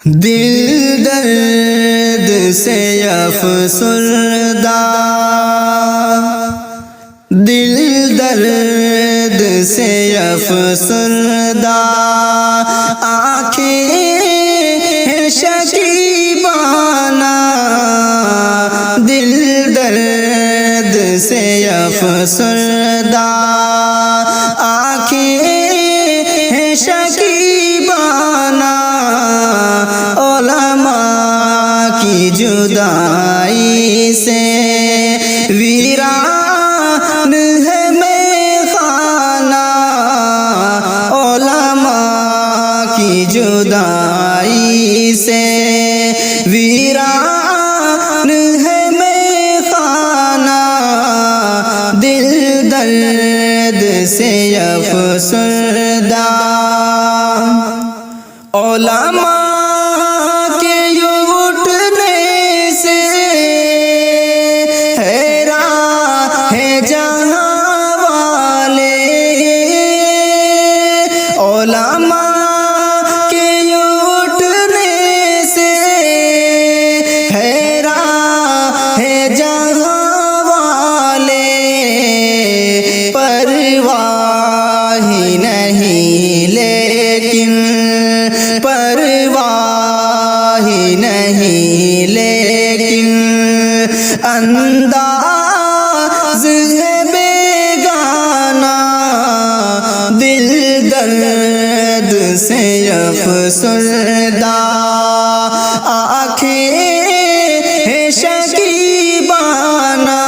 دل درد سے افسردہ، دل درد سے افسردہ، آنکھیں شکیبانہ، دل درد سے افسردہ، آنکھیں شکیبانہ، علماء کی جدائی سے ویران ہے میخانہ، علماء کی جدائی سے ویران ہے میخانہ، دل درد سے افسردہ، علماء کے اٹھنے سے حیران ہے جہاں والے، علماء کے اٹھنے سے حیران ہے جہاں والے، پرواہ نہیں لیکن پرواہ نہیں لیکن انداز ہے بیگانہ، دل درد سے افسردہ، آنکھیں شکیبانہ،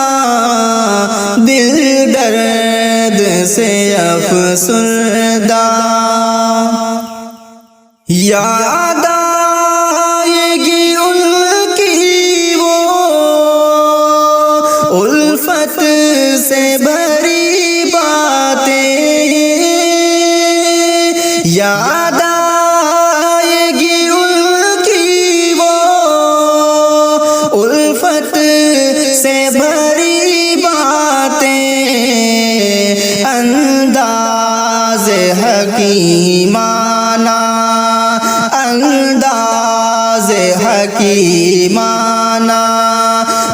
دل درد سے افسردہ، یاد آئے گی ان کی وہ الفت سے بھری باتیں، یاد آئے گی ان کی وہ الفت سے بھری باتیں، انداز حکیمانہ، انداز حکیمانہ،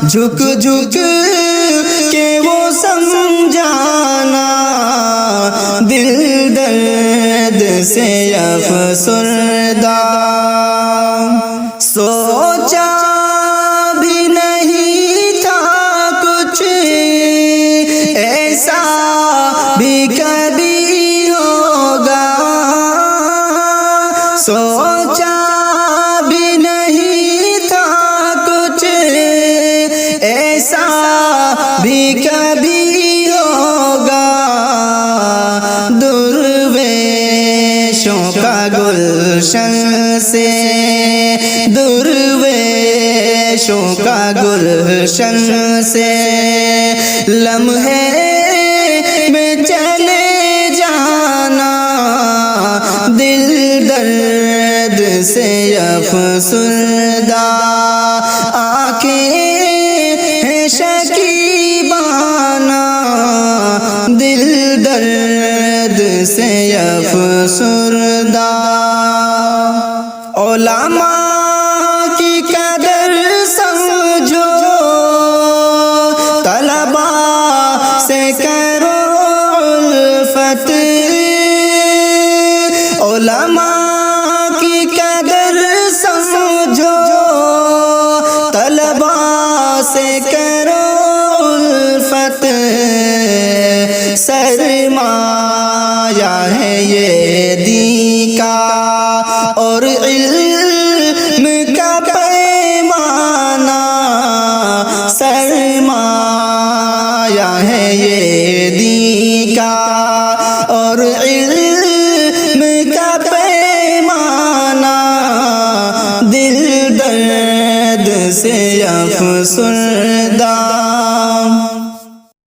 جھک جھک کے وہ سمجھانا، دل درد سے افسردہ، سوچا بھی نہیں تھا کچھ ایسا بھی کبھی ہوگا، سوچا بھی نہیں تھا کچھ ایسا بھی کبھی ہوگا، درویشوں کا گلشن سے، درویشوں کا گلشن سے لمحے میں چلے جانا، دل درد سے افسردہ، آنکھیں شکیبانہ، دل درد سے افسردہ، علماء کی قدر سمجھو، طلباء سے کرو الفت، علماء کی قدر سمجھو، طلباء سے کرو الفت، سرمایہ ہے یہ دین کا اور علم کا پیمانہ، سرمایہ ہے یہ دین کا اور علم کا پیمانہ، دل درد سے افسردہ۔